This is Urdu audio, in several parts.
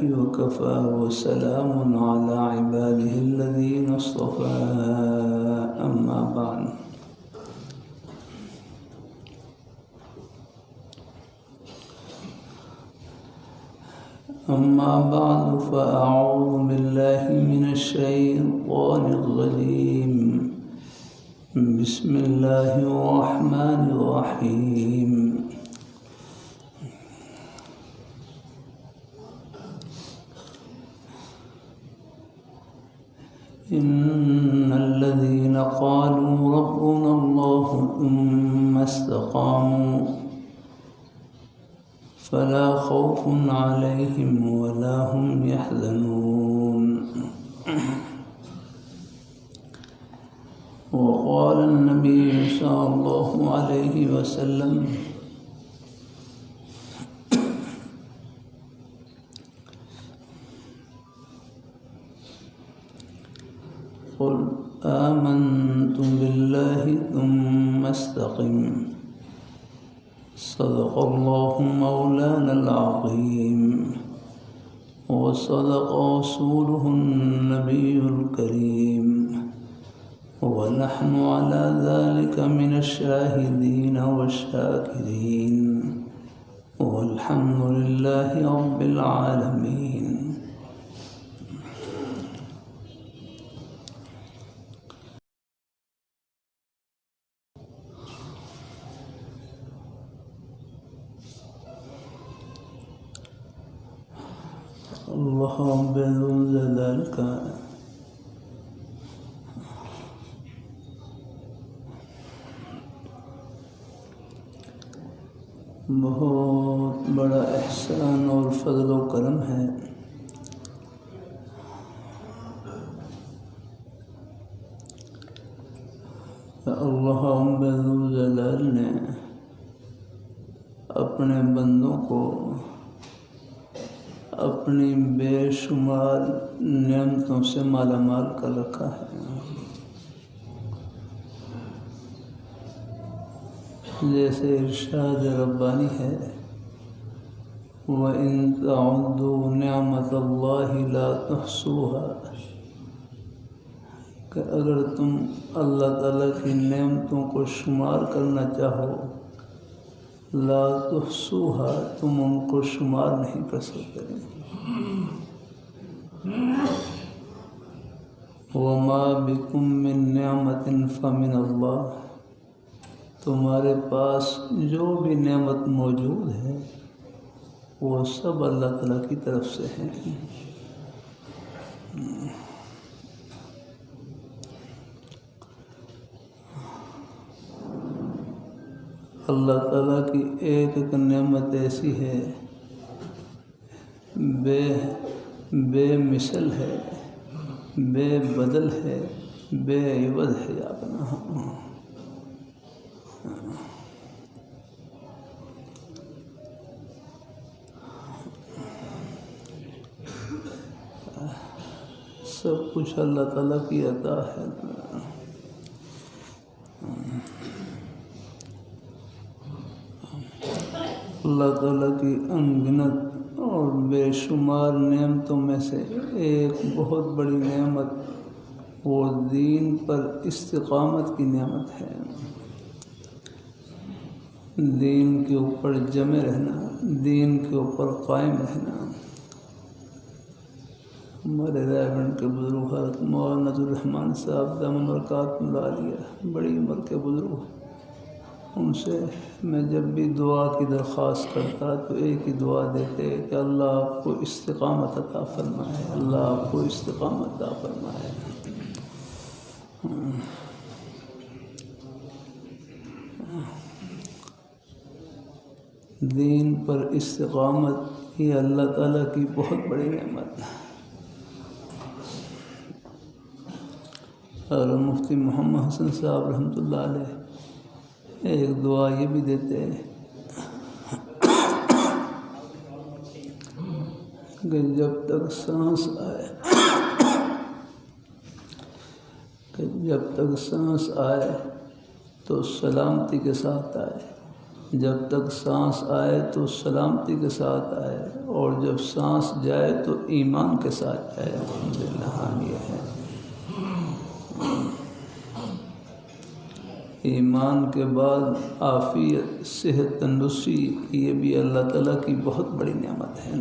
وكفى وسلام على عباده الذين اصطفى أما بعد فأعوذ بالله من الشيطان الرجيم بسم الله الرحمن الرحيم إن الذين قالوا ربنا الله ثم استقاموا فلا خوف عليهم ولا هم يحزنون وقال النبي صلى الله عليه وسلم قل آمنت بالله ثم استقم صدق الله مولانا العظيم وصدق رسوله النبي الكريم ونحن على ذلك من الشاهدين والشاكرين والحمد لله رب العالمين اللہ رب الجلال کا بہت بڑا احسان اور فضل و کرم ہے کہ اللہ رب الجلال نے اپنے بندوں کو اپنی بے شمار نعمتوں سے مالا مال کر رکھا ہے جیسے ارشاد ربانی ہے وَإِن تَعُدُّوا نِعْمَةَ اللَّهِ لَا تُحْصُوهَا کہ اگر تم اللہ تعالیٰ کی نعمتوں کو شمار کرنا چاہو لا تحصوها تم ان کو شمار نہیں کر سکتے وما بكم من نعمت فمن اللہ تمہارے پاس جو بھی نعمت موجود ہے وہ سب اللہ تعالیٰ کی طرف سے ہے اللہ تعالیٰ کی ایک ایک نعمت ایسی ہے بے مثل ہے بے بدل ہے بے عوض ہے اپنا سب کچھ اللہ تعالیٰ کی عطا ہے اللہ تعالیٰ کی انگنت اور بے شمار نعمتوں میں سے ایک بہت بڑی نعمت وہ دین پر استقامت کی نعمت ہے دین کے اوپر جمے رہنا دین کے اوپر قائم رہنا ہمارے رائے کے بزرگ حضرت مولانا الرحمن صاحب دامن برکاتہ اللہ علیہ بڑی عمر کے بزرگ ان سے میں جب بھی دعا کی درخواست کرتا تو ایک ہی دعا دیتے کہ اللہ آپ کو استقامت عطا فرمائے اللہ آپ کو استقامت عطا فرمائے دین پر استقامت یہ اللہ تعالیٰ کی بہت بڑی نعمت ہے اور مفتی محمد حسن صاحب رحمۃ اللہ علیہ ایک دعا یہ بھی دیتے ہیں کہ جب تک سانس آئے تو سلامتی کے ساتھ آئے جب تک سانس آئے تو سلامتی کے ساتھ آئے، اور جب سانس جائے تو ایمان کے ساتھ جائے۔ الحمدللہ ہاں یہ ہے۔ ایمان کے بعد عافیت، صحت، تندرستی، یہ بھی اللہ تعالیٰ کی بہت بڑی نعمت ہے۔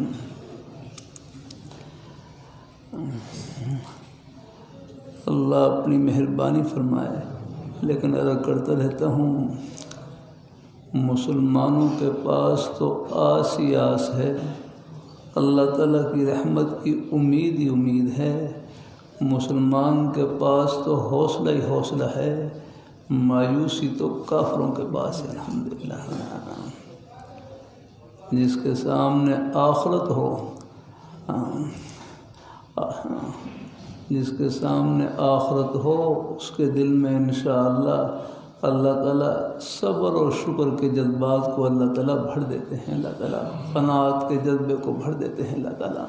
اللہ اپنی مہربانی فرمائے۔ لیکن عرض کرتا رہتا ہوں، مسلمانوں کے پاس تو آس ہی آس ہے، اللہ تعالیٰ کی رحمت کی امید ہی امید ہے۔ مسلمان کے پاس تو حوصلہ ہی حوصلہ ہے، مایوسی تو کافروں کے پاس ہے۔ الحمدللہ جس کے سامنے آخرت ہو، جس کے سامنے آخرت ہو، اس کے دل میں انشاءاللہ اللہ تعالیٰ صبر اور شکر کے جذبات کو اللہ تعالیٰ بھر دیتے ہیں۔ اللہ تعالیٰ قناعت کے جذبے کو بھر دیتے ہیں۔ اللہ تعالیٰ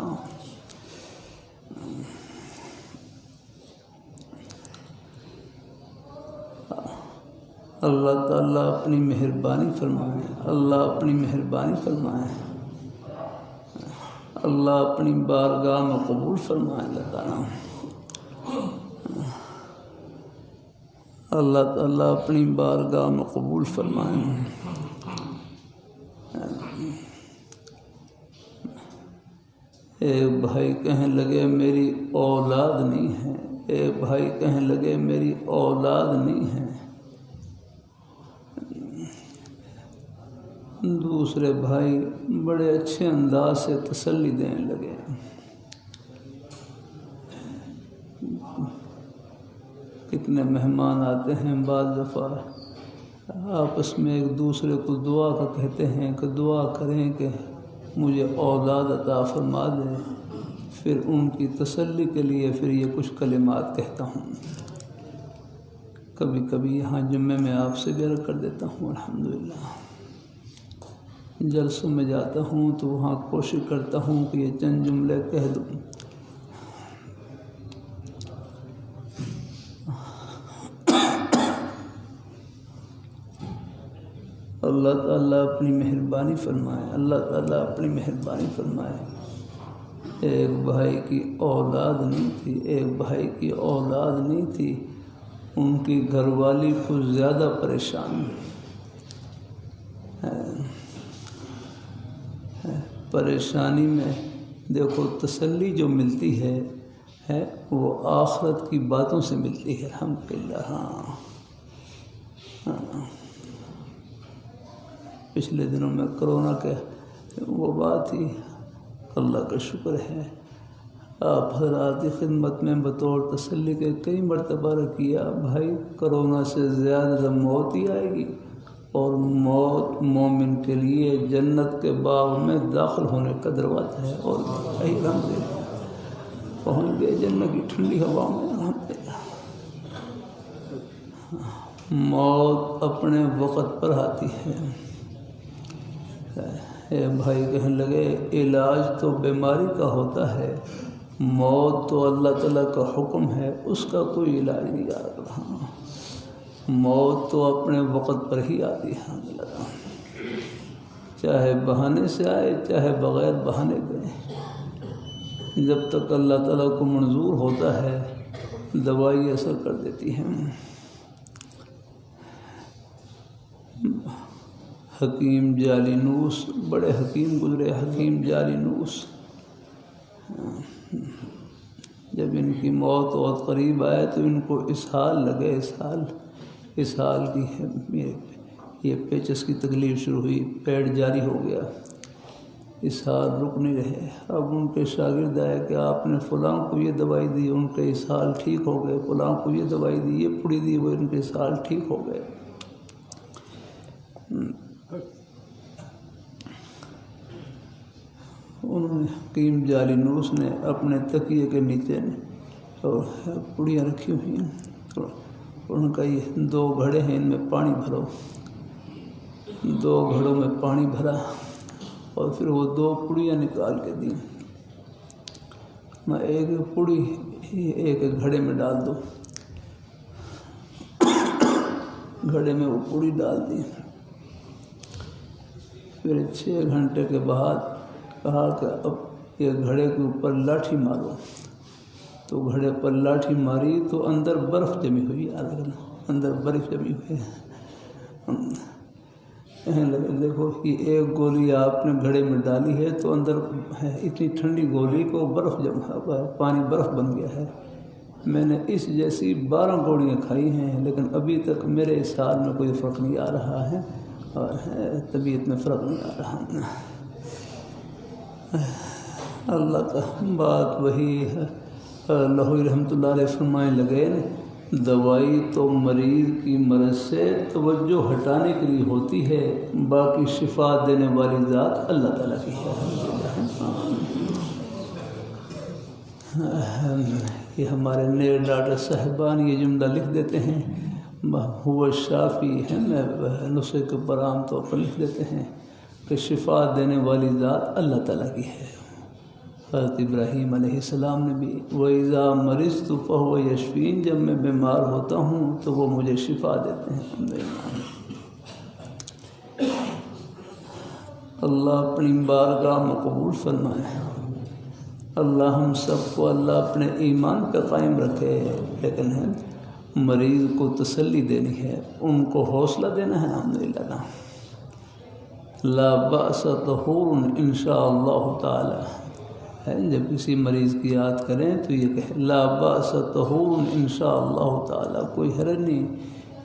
اللہ تعالیٰ اپنی مہربانی فرمائے۔ اللہ اپنی مہربانی فرمائے۔ اللہ اپنی بارگاہ میں قبول فرمائے۔ اللہ تعالیٰ اللہ تعالیٰ اپنی بارگاہ میں قبول فرمائے۔ ایک بھائی کہنے لگے میری اولاد نہیں ہے، ایک بھائی کہنے لگے میری اولاد نہیں ہے، دوسرے بھائی بڑے اچھے انداز سے تسلی دینے لگے۔ کتنے مہمان آتے ہیں، بعض دفعہ آپس میں ایک دوسرے کو دعا کا کہتے ہیں کہ دعا کریں کہ مجھے اولاد عطا فرما دے۔ پھر ان کی تسلی کے لیے پھر یہ کچھ کلمات کہتا ہوں۔ کبھی کبھی یہاں جمعے میں آپ سے بیان کر دیتا ہوں۔ الحمدللہ جلسوں میں جاتا ہوں تو وہاں کوشش کرتا ہوں کہ یہ چند جملے کہہ دوں۔ اللہ تعالیٰ اپنی مہربانی فرمائے۔ اللہ تعالیٰ اپنی مہربانی فرمائے۔ ایک بھائی کی اولاد نہیں تھی، ایک بھائی کی اولاد نہیں تھی، ان کی گھر والی کچھ زیادہ پریشان پریشانی میں دیکھو تسلی جو ملتی ہے وہ آخرت کی باتوں سے ملتی ہے۔ الحمدللہ ہاں پچھلے دنوں میں کرونا کے وہ بات ہی، اللہ کا شکر ہے آپ حضرات کی خدمت میں بطور تسلی کے کئی مرتبہ کیا، بھائی کرونا سے زیادہ موت ہی آئے گی، اور موت مومن کے لیے جنت کے باغ میں داخل ہونے کا دروازہ ہے، اور الحمدللہ پہنچ گئے جنت کی ٹھنڈی ہوا میں۔ الحمدللہ موت اپنے وقت پر آتی ہے۔ بھائی کہنے لگے علاج تو بیماری کا ہوتا ہے، موت تو اللہ تعالیٰ کا حکم ہے، اس کا کوئی علاج نہیں آ رہا۔ موت تو اپنے وقت پر ہی آتی ہے، چاہے بہانے سے آئے چاہے بغیر بہانے گئے، جب تک اللہ تعالیٰ کو منظور ہوتا ہے دوائی اثر کر دیتی ہے۔ حکیم جالینوس بڑے حکیم گزرے، حکیم جالینوس، جب ان کی موت بہت قریب آئے تو ان کو اسہال لگے، اسہال کی یہ پیچس کی تکلیف شروع ہوئی، پیٹ جاری ہو گیا، اسہال رک نہیں رہے۔ اب ان کے شاگرد آئے کہ آپ نے فلاں کو یہ دوائی دی، ان کے اسہال ٹھیک ہو گئے، فلاں کو یہ دوائی دی، یہ پوڑی دی، وہ ان کے اسہال ٹھیک ہو گئے۔ انہوں نے حکیم جالینوس نے اپنے تکیے کے نیچے اور پڑیاں رکھی ہوئی ہیں، ان کا یہ 2 گھڑے ہیں، ان میں پانی بھرو۔ 2 گھڑوں میں پانی بھرا اور پھر وہ 2 پڑیاں نکال کے دیں، ایک پڑی ایک گھڑے میں ڈال دو، گھڑے میں وہ پڑی ڈال دی، پھر 6 گھنٹے کے بعد کہا کہ اب یہ گھڑے کے اوپر لاٹھی مارو، تو گھڑے پر لاٹھی ماری تو اندر برف جمی ہوئی، اندر برف جمی ہوئی ہے۔ دیکھو کہ ایک گولی آپ نے گھڑے میں ڈالی ہے تو اندر اتنی ٹھنڈی گولی کو برف جمع ہوا ہے، پانی برف بن گیا ہے۔ میں نے اس جیسی 12 گولیاں کھائی ہیں، لیکن ابھی تک میرے اس حال میں کوئی فرق نہیں آ رہا ہے، اور طبیعت میں فرق نہیں آ رہا۔ اللہ کا بات وہی ہے، لاہوری رحمۃ اللہ علیہ فرمائے لگے، دوائی تو مریض کی مرض سے توجہ ہٹانے کے لیے ہوتی ہے، باقی شفا دینے والی ذات اللہ تعالیٰ کی ہے۔ یہ ہمارے نئے ڈاکٹر صاحبان یہ جملہ لکھ دیتے ہیں، ہوا شافی ہے، نسخے کے اوپر عام طور پر لکھ دیتے ہیں کہ شفا دینے والی ذات اللہ تعالیٰ کی ہے۔ حضرت ابراہیم علیہ السلام نے بھی وَإِذَا مَرِضْتُ فَهُوَ يَشْفِينِ، جب میں بیمار ہوتا ہوں تو وہ مجھے شفا دیتے ہیں۔ اللہ اپنی بارگاہ میں قبول فرمائے۔ اللہ ہم سب کو اللہ اپنے ایمان پہ قائم رکھے، لیکن ہے مریض کو تسلی دینی ہے، ان کو حوصلہ دینا ہے۔ الحمدللہ لا بأس طہور ان شاء اللہ تعالی ہے، جب کسی مریض کی یاد کریں تو یہ کہے لا بأس طہور ان شاء اللہ تعالی، کوئی حرج نہیں،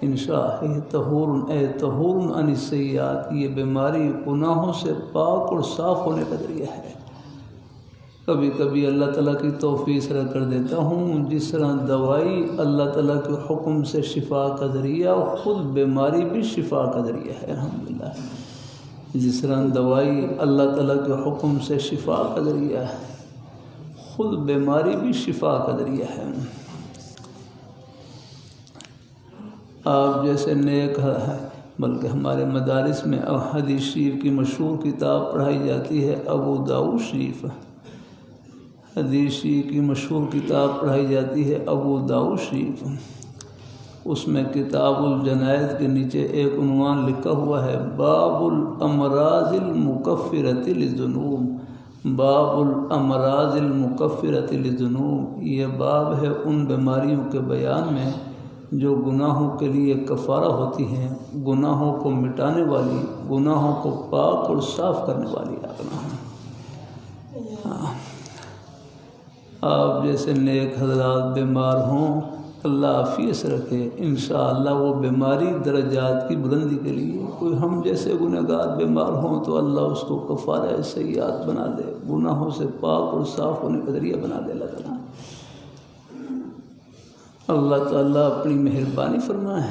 انشاء طہور اے طہور عن السیئات، یہ بیماری گناہوں سے پاک اور صاف ہونے کا ذریعہ ہے۔ کبھی کبھی اللہ تعالیٰ کی توفیق سے کر دیتا ہوں، جس طرح دوائی اللہ تعالیٰ کے حکم سے شفا کا ذریعہ، خود بیماری بھی شفا کا ذریعہ ہے۔ الحمدللہ جس طرح دوائی اللہ تعالیٰ کے حکم سے شفا کا ذریعہ ہے، خود بیماری بھی شفا کا ذریعہ ہے۔ آپ جیسے نیک ہے، بلکہ ہمارے مدارس میں حدیث شریف کی مشہور کتاب پڑھائی جاتی ہے، ابو داؤد شریف، حدیث شریف کی مشہور کتاب پڑھائی جاتی ہے ابو داؤد شریف۔ اس میں کتاب الجنائز کے نیچے ایک عنوان لکھا ہوا ہے، باب الامراض المکفرۃ للذنوب، باب الامراض المکفرۃ للذنوب، یہ باب ہے ان بیماریوں کے بیان میں جو گناہوں کے لیے کفارہ ہوتی ہیں، گناہوں کو مٹانے والی، گناہوں کو پاک اور صاف کرنے والی۔ آپ جیسے نیک حضرات بیمار ہوں، اللہ عافیت سے رکھے، انشاءاللہ وہ بیماری درجات کی بلندی کے لیے، کوئی ہم جیسے گنہگار بیمار ہوں تو اللہ اس کو کفارہ سیئات بنا دے، گناہوں سے پاک اور صاف ہونے کا ذریعہ بنا دے۔ اللہ تعالیٰ اپنی مہربانی فرمائے،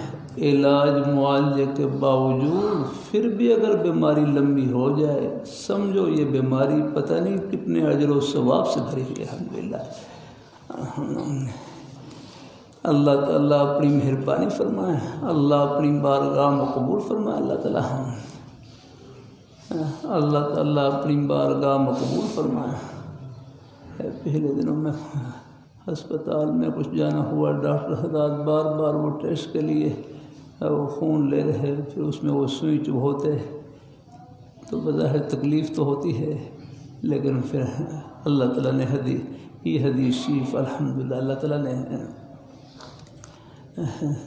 علاج معالجے کے باوجود پھر بھی اگر بیماری لمبی ہو جائے، سمجھو یہ بیماری پتہ نہیں کتنے اجر و ثواب سے بھری ہوئی ہے۔ الحمدللہ اللہ تعالیٰ اپنی مہربانی فرمائے، اللہ اپنی بارگاہ میں قبول فرمائے۔ اللہ تعالیٰ اپنی بارگاہ میں قبول فرمائے۔ پہلے دنوں میں ہسپتال میں کچھ جانا ہوا، ڈاکٹر حضرات بار بار وہ ٹیسٹ کے لیے وہ خون لے رہے، پھر اس میں وہ سوئی چبھوتے، تو بظاہر تکلیف تو ہوتی ہے، لیکن پھر اللہ تعالیٰ نے حدیث شریف الحمدللہ اللہ تعالیٰ نے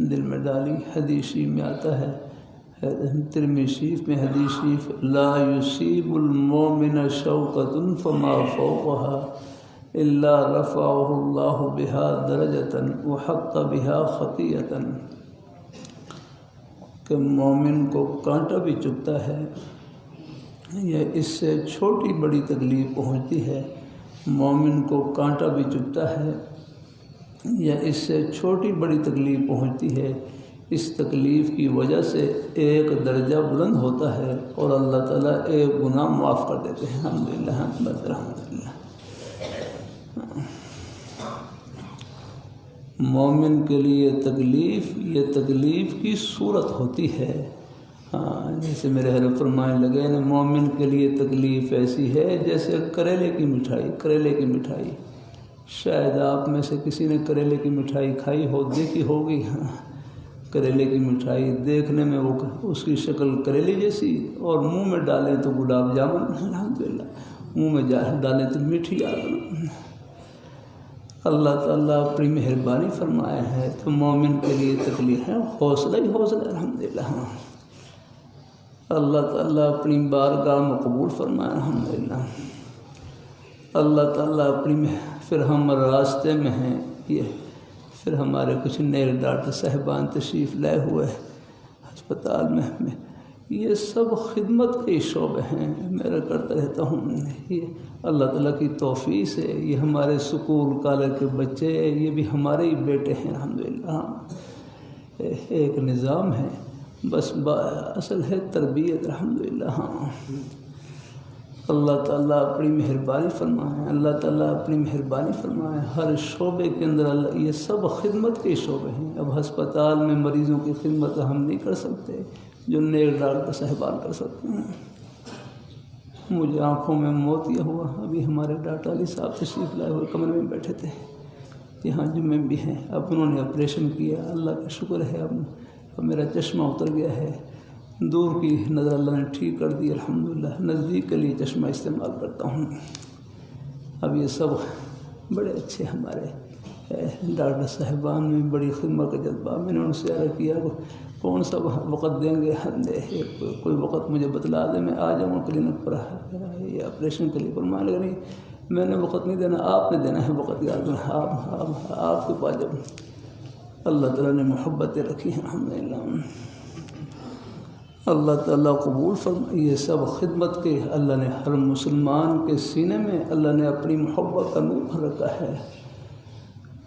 دل میں ڈالی۔ حدیث شریف میں آتا ہے، ترمذی شریف میں حدیث شریف، لا یصیب المؤمن شوکۃ فما فوقها الا رفعه اللہ بها درجۃ وحط بها خطیئۃ، کہ مومن کو کانٹا بھی چبھتا ہے یا اس سے چھوٹی بڑی تکلیف پہنچتی ہے، مومن کو کانٹا بھی چبھتا ہے یا اس سے چھوٹی بڑی تکلیف پہنچتی ہے، اس تکلیف کی وجہ سے ایک درجہ بلند ہوتا ہے اور اللہ تعالیٰ ایک گناہ معاف کر دیتے ہیں۔ الحمدللہ الحمدللہ مومن کے لیے تکلیف، یہ تکلیف کی صورت ہوتی ہے۔ جیسے میرے حضرت فرمانے لگے نا، مومن کے لیے تکلیف ایسی ہے جیسے کریلے کی مٹھائی۔ شاید آپ میں سے کسی نے کریلے کی مٹھائی کھائی ہو، دیکھی ہوگی۔ کریلے کی مٹھائی دیکھنے میں وہ اس کی شکل کریلے جیسی، اور منہ میں ڈالیں تو گلاب جامن، الحمدللہ منہ میں ڈالیں تو میٹھی جامن۔ اللہ تعالیٰ اپنی مہربانی فرمائے ہے تو مومن کے لیے تکلیف ہے حوصلہ ہی حوصلہ، الحمدللہ۔ اللہ تعالیٰ اپنی بارگاہ میں قبول فرمائے، الحمدللہ۔ اللہ تعالیٰ اپنی پھر ہم راستے میں ہیں، یہ پھر ہمارے کچھ نئے ڈاکٹر صاحبان تشریف لائے ہوئے ہسپتال میں، یہ سب خدمت کے شعبے ہیں، میں کرتا رہتا ہوں۔ یہ اللہ تعالیٰ کی توفیق سے یہ ہمارے سکول کالج کے بچے، یہ بھی ہمارے ہی بیٹے ہیں، الحمدللہ۔ ایک نظام ہے، بس اصل ہے تربیت، الحمدللہ۔ ہاں، اللہ تعالیٰ اپنی مہربانی فرمائے، اللہ تعالیٰ اپنی مہربانی فرمائے۔ ہر شعبے کے اندر اللہ، یہ سب خدمت کے شعبے ہیں۔ اب ہسپتال میں مریضوں کی خدمت ہم نہیں کر سکتے جو نئے ڈاکٹر صاحبان کر سکتے ہیں۔ مجھے آنکھوں میں موتیا ہوا، ابھی ہمارے ڈاکٹر علی صاحب تشریف لائے ہوئے کمرے میں بیٹھے تھے، یہاں جمعے بھی ہیں، اب انہوں نے آپریشن کیا، اللہ کا شکر ہے، اب میرا چشمہ اتر گیا ہے، دور کی نظر اللہ نے ٹھیک کر دی، الحمدللہ۔ نزدیک کے لیے چشمہ استعمال کرتا ہوں۔ اب یہ سب بڑے اچھے ہمارے ڈاکٹر صاحبان میں بڑی خدمت کا جذبہ، میں نے ان سے عرض کیا کون سا وقت دیں گے، کوئی وقت مجھے بتلا دیں، میں آ جاؤں کلینک پر، یہ آپریشن کے لیے، پر مان لگا نہیں، میں نے وقت نہیں دینا، آپ نے دینا ہے وقت، یاد آپ کے پاس جب اللہ تعالیٰ نے محبتیں رکھی ہیں، الحمدللہ۔ اللہ تعالیٰ قبول فرمائے، یہ سب خدمت کے، اللہ نے ہر مسلمان کے سینے میں اللہ نے اپنی محبت کا نور رکھا ہے۔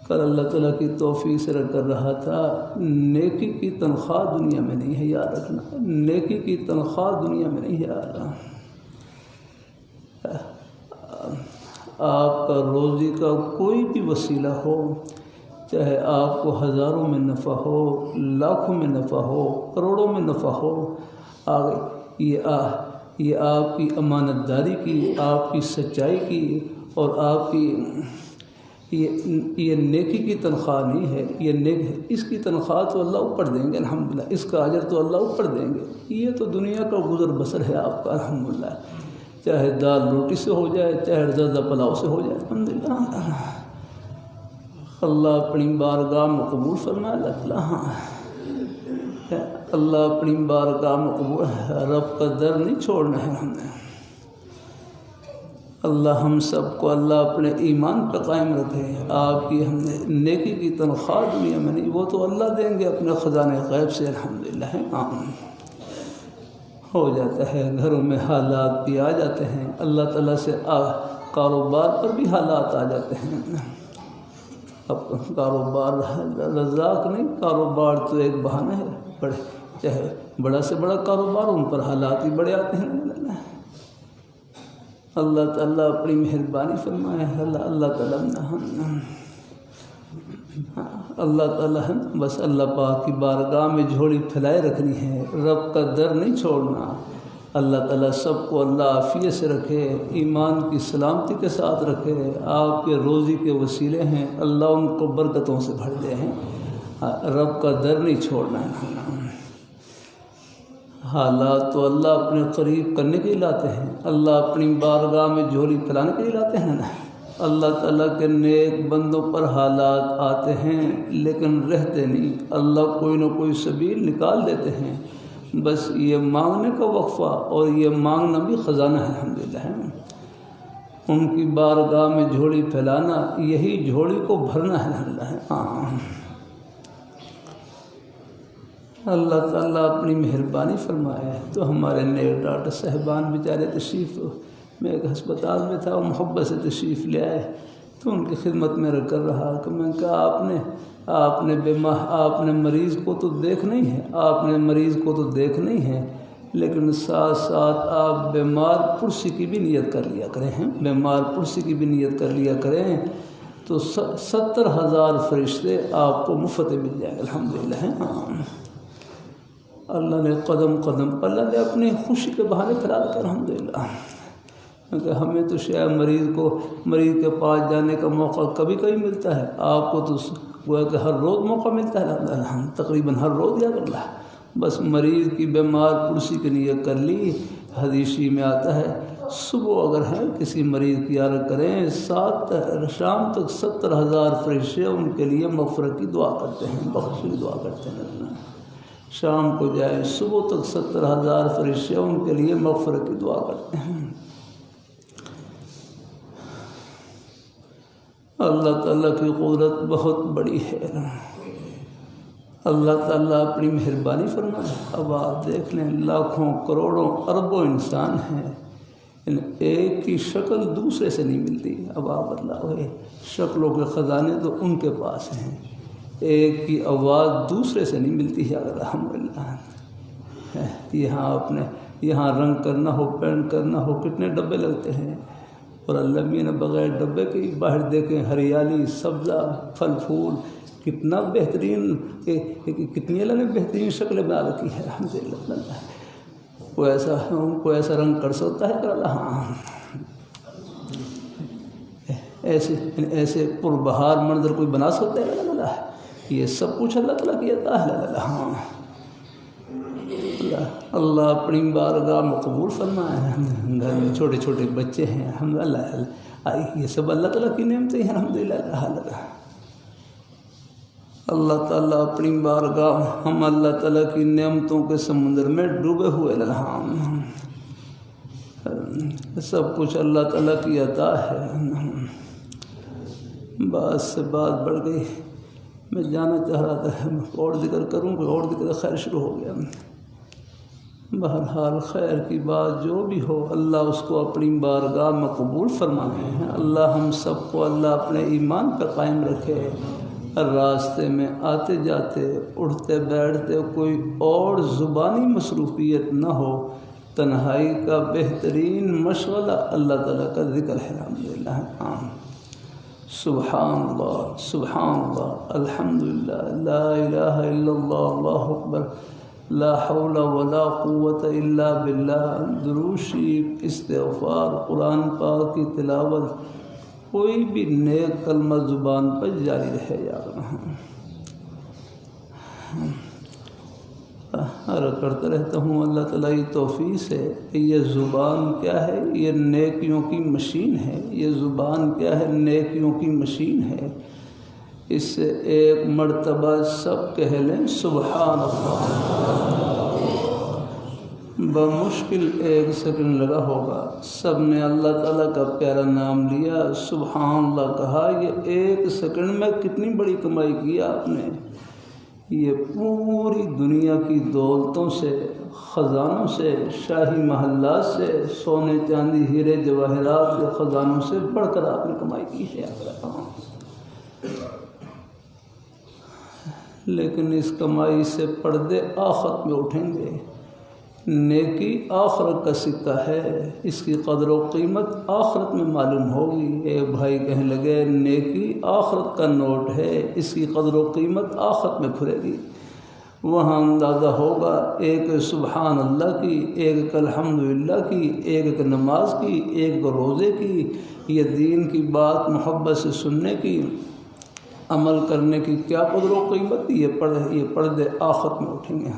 کل اللہ تعالیٰ کی توفیق سے کر رہا تھا، نیکی کی تنخواہ دنیا میں نہیں ہے، یاد رکھنا، نیکی کی تنخواہ دنیا میں نہیں ہے، یاد رکھنا۔ آپ کا روزی کا کوئی بھی وسیلہ ہو، چاہے آپ کو ہزاروں میں نفع ہو، لاکھوں میں نفع ہو، کروڑوں میں نفع ہو، یہ آپ کی امانت داری کی، آپ کی سچائی کی، اور آپ کی یہ نیکی کی تنخواہ نہیں ہے، یہ نیک ہے، اس کی تنخواہ تو اللہ اوپر دیں گے، الحمدللہ، اس کا اجر تو اللہ اوپر دیں گے۔ یہ تو دنیا کا گزر بسر ہے آپ کا، الحمدللہ، چاہے دال روٹی سے ہو جائے، چاہے زردہ پلاؤ سے ہو جائے، الحمدللہ۔ اللہ اپنی بارگاہ میں قبول فرمائے، اللہ تعالیٰ، ہاں، اللہ اپنی بارگاہ میں قبول، رب کا در نہیں چھوڑنا ہے ہمیں۔ اللہ ہم سب کو اللہ اپنے ایمان پہ قائم رکھے، آپ کی ہم نے نیکی کی تنخواہ دنیا میں نہیں، وہ تو اللہ دیں گے اپنے خزانے غیب سے، الحمدللہ، آمین۔ ہو جاتا ہے گھروں میں حالات بھی آ جاتے ہیں، اللہ تعالیٰ سے کاروبار پر بھی حالات آ جاتے ہیں۔ اب کاروبار رزاق نہیں، کاروبار تو ایک بہانہ ہے، بڑے چاہے بڑا سے بڑا کاروبار، ان پر حالات بھی بڑے آتے ہیں۔ اللہ تعالیٰ اپنی مہربانی فرمائے، اللہ تعالیٰ اللہ تعالیٰ بس اللہ پاک کی بارگاہ میں جھولی پھیلائے رکھنی ہے، رب کا در نہیں چھوڑنا۔ اللہ تعالیٰ سب کو اللہ عافیت سے رکھے، ایمان کی سلامتی کے ساتھ رکھے، آپ کے روزی کے وسیلے ہیں، اللہ ان کو برکتوں سے بھر دے ہیں، رب کا در نہیں چھوڑنا ہے۔ حالات تو اللہ اپنے قریب کرنے کے لیے لاتے ہیں، اللہ اپنی بارگاہ میں جھولی پھیلانے کے لیے لاتے ہیں نا۔ اللہ تعالیٰ کے نیک بندوں پر حالات آتے ہیں لیکن رہتے نہیں، اللہ کوئی نہ کوئی سبیل نکال دیتے ہیں، بس یہ مانگنے کا وقفہ، اور یہ مانگنا بھی خزانہ ہے، الحمدللہ، ہے ان کی بارگاہ میں جھولی پھیلانا، یہی جھولی کو بھرنا ہے، الحمدللہ۔ ہاں، اللہ تعالیٰ اپنی مہربانی فرمائے تو ہمارے نئے ڈاکٹر صاحبان بیچارے تشریف، میں ایک ہسپتال میں تھا، وہ محبت سے تشریف لے آئے تو ان کی خدمت میں رہ کر رہا کہ میں نے کہا آپ نے مریض کو تو دیکھ نہیں ہے، آپ نے مریض کو تو دیکھ نہیں ہے، لیکن ساتھ ساتھ آپ بیمار پرسی کی بھی نیت کر لیا کریں، بیمار پرسی کی بھی نیت کر لیا کریں تو 70,000 فرشتے آپ کو مفت مل جائیں گے، الحمدللہ۔ اللہ نے قدم قدم پر اللہ نے اپنی خوشی کے بہانے پھیلا کر، الحمدللہ، کیونکہ ہمیں تو شاید مریض کے پاس جانے کا موقع کبھی کبھی ملتا ہے، آپ کو تو گویا کہ ہر روز موقع ملتا ہے تقریباً ہر روز یاد اللہ. بس مریض کی بیمار پرسی کی نیت کر لی. حدیثی میں آتا ہے صبح اگر ہے کسی مریض کی عیادت کریں شام تک 70,000 فرشتے ان کے لیے مغفرت کی دعا کرتے ہیں، بخشش کی دعا کرتے ہیں. شام کو جائے صبح تک 70,000 فرشتے ان کے لیے مغفرت کی دعا کرتے ہیں. اللہ تعالیٰ کی قدرت بہت بڑی ہے. اللہ تعالیٰ اپنی مہربانی فرمائے. اب آپ دیکھ لیں لاکھوں کروڑوں اربوں انسان ہیں، ایک کی شکل دوسرے سے نہیں ملتی. اب آپ بتلاؤ شکلوں کے خزانے تو ان کے پاس ہیں، ایک کی آواز دوسرے سے نہیں ملتی ہے. الحمدللہ یہاں رنگ کرنا ہو، پینٹ کرنا ہو، کتنے ڈبے لگتے ہیں، اور اللہ میاں نے بغیر ڈبے کے باہر دیکھیں ہریالی، سبزہ، پھل پھول، کتنا بہترین، کتنی اللہ نے بہترین شکلیں بنا رکھی ہے. الحمدللہ کوئی ایسا رنگ کر سکتا ہے کہ اللہ ایسے پربہار منظر کوئی بنا سکتا ہے اللہ. یہ سب کچھ اللہ تعالیٰ کی عطا ہے. اللہ اپنی بارگاہ میں قبول فرمائے. گھر میں چھوٹے چھوٹے بچے ہیں الحمدللہ، یہ سب اللہ تعالیٰ کی نعمتیں ہیں الحمدللہ. اللہ تعالیٰ اپنی بارگاہ، ہم اللہ تعالیٰ کی نعمتوں کے سمندر میں ڈوبے ہوئے. سب کچھ اللہ تعالیٰ کی عطا ہے. بات سے بات بڑھ گئی، میں جانا چاہ رہا تھا اور ذکر کروں، کوئی اور ذکر خیر شروع ہو گیا. بہرحال خیر کی بات جو بھی ہو اللہ اس کو اپنی بارگاہ میں قبول فرمائے ہیں. اللہ ہم سب کو اللہ اپنے ایمان پر قائم رکھے. راستے میں آتے جاتے، اٹھتے بیٹھتے کوئی اور زبانی مصروفیت نہ ہو. تنہائی کا بہترین مشغلہ اللہ تعالیٰ کا ذکر ہے. الحمدللہ. سبحان اللہ، سبحان اللہ، الحمدللہ، لا الہ الا اللہ، اللہ اکبر، لا حول ولا قوت الا باللہ. درود شریف، استغفار، قرآن پاک کی تلاوت، کوئی بھی نیک کلمہ زبان پر جاری رہے. کرتا رہتا ہوں اللہ تعالیٰ کی توفیق سے کہ یہ زبان کیا ہے، یہ نیکیوں کی مشین ہے. یہ زبان کیا ہے، نیکیوں کی مشین ہے. اس سے ایک مرتبہ سب کہہ لیں سبحان اللہ. بمشکل 1 سیکنڈ لگا ہوگا، سب نے اللہ تعالیٰ کا پیارا نام لیا، سبحان اللہ کہا. یہ 1 سیکنڈ میں کتنی بڑی کمائی کی آپ نے. یہ پوری دنیا کی دولتوں سے، خزانوں سے، شاہی محلات سے، سونے چاندی ہیرے جواہرات کے خزانوں سے بڑھ کر آپ نے کمائی کی ہے. لیکن اس کمائی سے پردے آخرت میں اٹھیں گے. نیکی آخرت کا سکہ ہے، اس کی قدر و قیمت آخرت میں معلوم ہوگی. ایک بھائی کہنے لگے نیکی آخرت کا نوٹ ہے، اس کی قدر و قیمت آخرت میں کھلے گی. وہاں اندازہ ہوگا ایک سبحان اللہ کی، ایک الحمدللہ کی، ایک نماز کی، ایک روزے کی، یہ دین کی بات محبت سے سننے کی، عمل کرنے کی کیا قدر و قیمت. یہ پردے آخرت میں اٹھیں گے.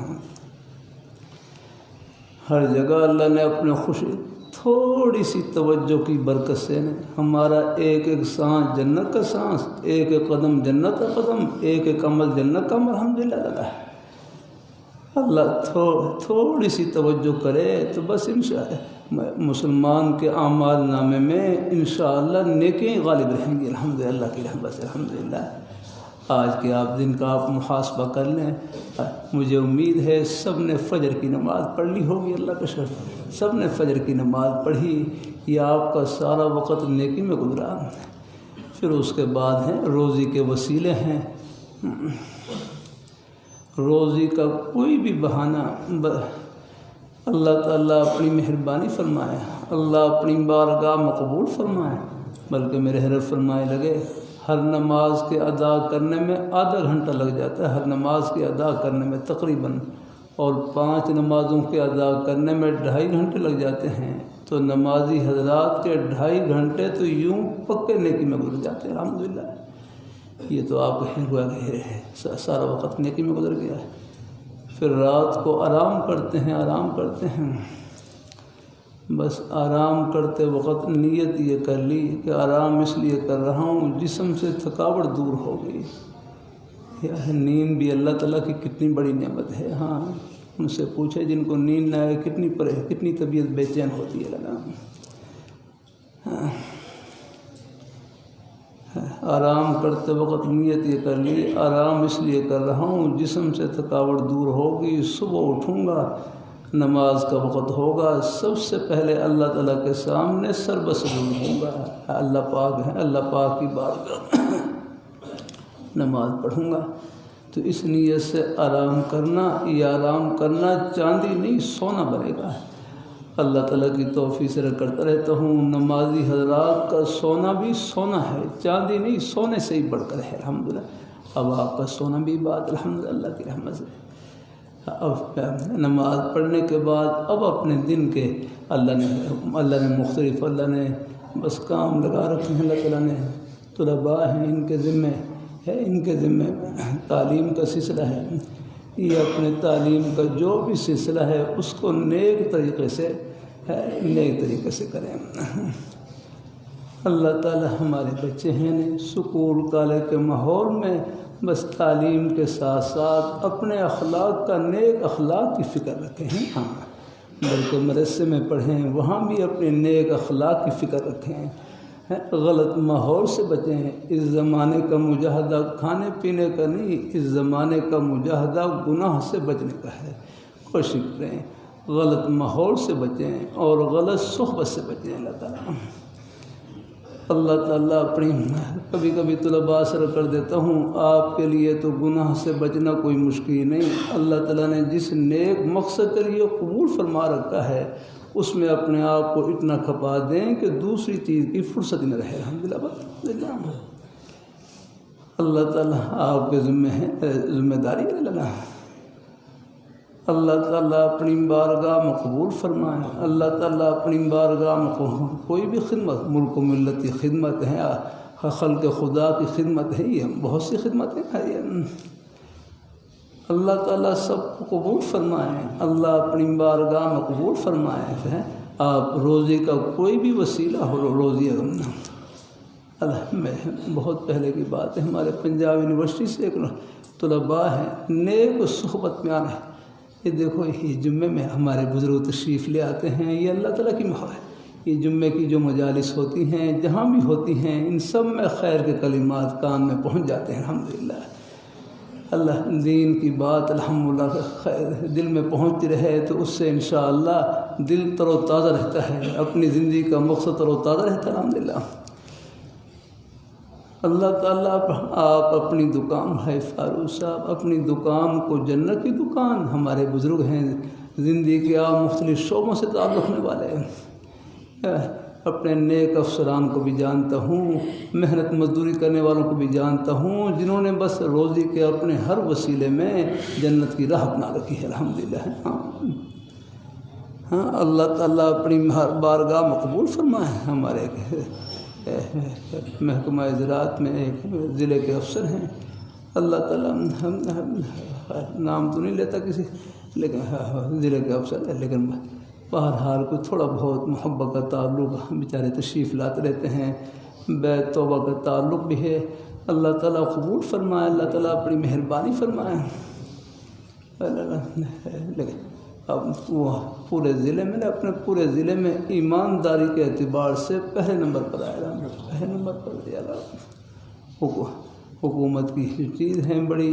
ہر جگہ اللہ نے اپنے خوشی تھوڑی سی توجہ کی برکت سے ہمارا ایک ایک سانس جنت کا سانس، ایک ایک قدم جنت کا قدم، ایک ایک عمل جنت کا عمل. الحمدللہ. اللہ تھوڑی سی توجہ کرے تو بس انشاءاللہ مسلمان کے اعمال نامے میں انشاءاللہ نیکیاں غالب رہیں گی. الحمدللہ کی رحمت سے. الحمدللہ. آج کے آپ دن کا آپ محاسبہ کر لیں. مجھے امید ہے سب نے فجر کی نماز پڑھ لی ہوگی. اللہ کا شکر، سب نے فجر کی نماز پڑھی. یہ آپ کا سارا وقت نیکی میں گزرا. پھر اس کے بعد ہیں روزی کے وسیلے ہیں. روزی کا کوئی بھی بہانہ اللہ تعالیٰ اپنی مہربانی فرمائے، اللہ اپنی بارگاہ میں قبول فرمائے. بلکہ میرے حضرت فرمائے لگے ہر نماز کے ادا کرنے میں آدھا گھنٹہ لگ جاتا ہے، ہر نماز کے ادا کرنے میں تقریباً، اور 5 نمازوں کے ادا کرنے میں 2.5 گھنٹے لگ جاتے ہیں. تو نمازی حضرات کے 2.5 گھنٹے تو یوں پکے نیکی میں گزر جاتے ہیں. الحمدللہ. یہ تو آپ سارا وقت نیکی میں گزر گیا ہے. پھر رات کو آرام کرتے ہیں. بس آرام کرتے وقت نیت یہ کر لی کہ آرام اس لیے کر رہا ہوں جسم سے تھکاوٹ دور ہو گئی. نیند بھی اللہ تعالیٰ کی کتنی بڑی نعمت ہے. ہاں ان سے پوچھے جن کو نیند نہ آئے کتنی طبیعت بے چین ہوتی ہے لگا. آرام کرتے وقت نیت یہ کر لی آرام اس لیے کر رہا ہوں جسم سے تھکاوٹ دور ہوگی. صبح اٹھوں گا نماز کا وقت ہوگا سب سے پہلے اللہ تعالیٰ کے سامنے سر بسجود ہوں گا. اللہ پاک ہے اللہ پاک کی بارگاہ نماز پڑھوں گا. تو اس نیت سے آرام کرنا یہ آرام کرنا چاندی نہیں سونا بنے گا. اللہ تعالیٰ کی توفیق سے کرتا رہتا ہوں. نمازی حضرات کا سونا بھی سونا ہے چاندی نہیں سونے سے ہی بڑھ کر ہے الحمدللہ. اب آپ کا سونا بھی بات الحمدللہ اللہ کی رحمت سے. اب نماز پڑھنے کے بعد اب اپنے دن کے اللہ نے مختلف اللہ نے بس کام لگا رکھے ہیں. اللہ تعالیٰ نے طلباء ہیں ان کے ذمے تعلیم کا سلسلہ ہے. یہ اپنے تعلیم کا جو بھی سلسلہ ہے اس کو نیک طریقے سے کریں. اللہ تعالیٰ ہمارے بچے ہیں سکول کالج کے ماحول میں بس تعلیم کے ساتھ ساتھ اپنے اخلاق کا نیک اخلاق کی فکر رکھیں. ہاں بلکہ مدرسے میں پڑھیں وہاں بھی اپنے نیک اخلاق کی فکر رکھیں. غلط ماحول سے بچیں. اس زمانے کا مجاہدہ کھانے پینے کا نہیں اس زمانے کا مجاہدہ گناہ سے بچنے کا ہے. کوشش کریں غلط ماحول سے بچیں اور غلط صحبت سے بچیں. اللہ تعالیٰ اپنی کبھی کبھی طلباء سر کر دیتا ہوں آپ کے لیے تو گناہ سے بچنا کوئی مشکل نہیں. اللہ تعالیٰ نے جس نیک مقصد کے لیے قبول فرما رکھا ہے اس میں اپنے آپ کو اتنا کھپا دیں کہ دوسری چیز کی فرصت نہ رہے. الحمدللہ اللہ تعالیٰ آپ کے ذمہ داری ہے لگا. اللہ تعالیٰ اپنی بارگاہ میں قبول فرمائے. اللہ تعالیٰ اپنی بارگاہ میں کوئی بھی خدمت ملک و ملت کی خدمت ہے خلق خدا کی خدمت ہے یہ بہت سی خدمتیں ہیں. اللہ تعالیٰ سب کو قبول فرمائے. اللہ اپنی بارگاہ میں قبول فرمائے. آپ روزی کا کوئی بھی وسیلہ ہو روزی میں بہت پہلے کی بات ہے ہمارے پنجاب یونیورسٹی سے ایک طلباء ہیں نیک صحبت میں آنا ہے. یہ دیکھو یہ جمعے میں ہمارے بزرگ تشریف لے آتے ہیں. یہ اللہ تعالیٰ کی مہر ہے. یہ جمعے کی جو مجالس ہوتی ہیں جہاں بھی ہوتی ہیں ان سب میں خیر کے کلمات کان میں پہنچ جاتے ہیں. الحمدللہ اللہ دین کی بات الحمدللہ خیر دل میں پہنچتی رہے تو اس سے انشاءاللہ دل تر و تازہ رہتا ہے. اپنی زندگی کا مقصد تر و تازہ رہتا ہے. الحمدللہ اللہ تعالیٰ آپ اپنی دکان ہے فاروق صاحب اپنی دکان کو جنت کی دکان. ہمارے بزرگ ہیں زندگی کے آپ مختلف شعبوں سے تعلق رکھنے والے ہیں. اپنے نیک افسران کو بھی جانتا ہوں محنت مزدوری کرنے والوں کو بھی جانتا ہوں جنہوں نے بس روزی کے اپنے ہر وسیلے میں جنت کی راہ بنا رکھی ہے. الحمدللہ ہاں اللہ تعالیٰ اپنی بارگاہ میں قبول فرمائے. ہمارے محکمہ زراعت میں ایک ضلع کے افسر ہیں. اللہ تعالیٰ نام تو نہیں لیتا کسی لیکن ضلع کے افسر ہے لیکن بہرحال کوئی تھوڑا بہت محبت کا تعلق بیچارے تشریف لاتے رہتے ہیں. بیت توبہ کا تعلق بھی ہے. اللہ تعالیٰ قبول فرمائے. اللہ تعالیٰ اپنی مہربانی فرمائے. لیکن اب وہ پورے ضلع میں اپنے پورے ضلع میں ایمانداری کے اعتبار سے پہلے نمبر پر آیا. پہلے نمبر پر دیا حکومت کی جو چیز ہیں بڑی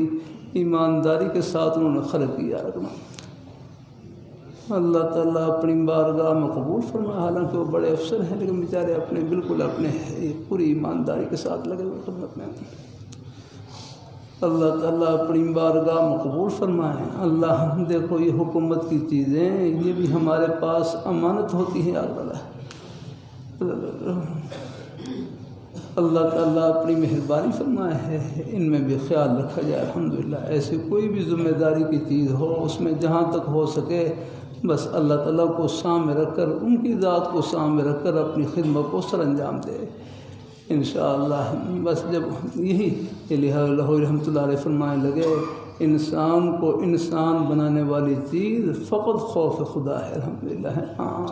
ایمانداری کے ساتھ انہوں نے خرچ کیا رکھنا. اللہ تعالیٰ اپنی بارگاہ میں قبول فرمائے. حالانکہ وہ بڑے افسر ہیں لیکن بیچارے اپنے بالکل اپنے پوری ایمانداری کے ساتھ لگے ہوئے خدمت میں. اللہ تعالیٰ اپنی بارگاہ میں قبول فرمائے. اللہ دیکھو یہ حکومت کی چیزیں یہ بھی ہمارے پاس امانت ہوتی ہیں. اللہ تعالیٰ اپنی مہربانی فرمائے ہے ان میں بھی خیال رکھا جائے. الحمدللہ ایسی کوئی بھی ذمہ داری کی چیز ہو اس میں جہاں تک ہو سکے بس اللہ تعالیٰ کو سامنے رکھ کر ان کی ذات کو سامنے رکھ کر اپنی خدمت کو سر انجام دے. انشاءاللہ بس جب یہی لاہوری رحمۃ اللہ علیہ فرمانے لگے انسان کو انسان بنانے والی چیز فقط خوف خدا ہے الحمدللہ ہے۔ ہاں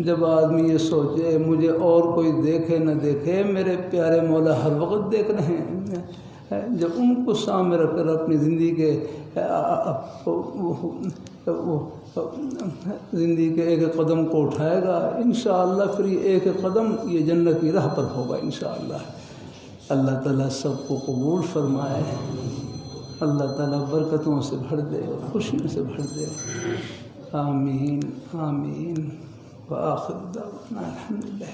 جب آدمی یہ سوچے مجھے اور کوئی دیکھے نہ دیکھے میرے پیارے مولا ہر وقت دیکھ رہے ہیں، جب ان کو سامنے رکھ کر اپنی زندگی کے ایک قدم کو اٹھائے گا انشاءاللہ پھر یہ ایک قدم یہ جنت کی راہ پر ہوگا انشاءاللہ۔ اللہ تعالیٰ سب کو قبول فرمائے، اللہ تعالیٰ برکتوں سے بھر دے، خوشیوں سے بھر دے، آمین آمین۔ وآخر دعوانا الحمدللہ۔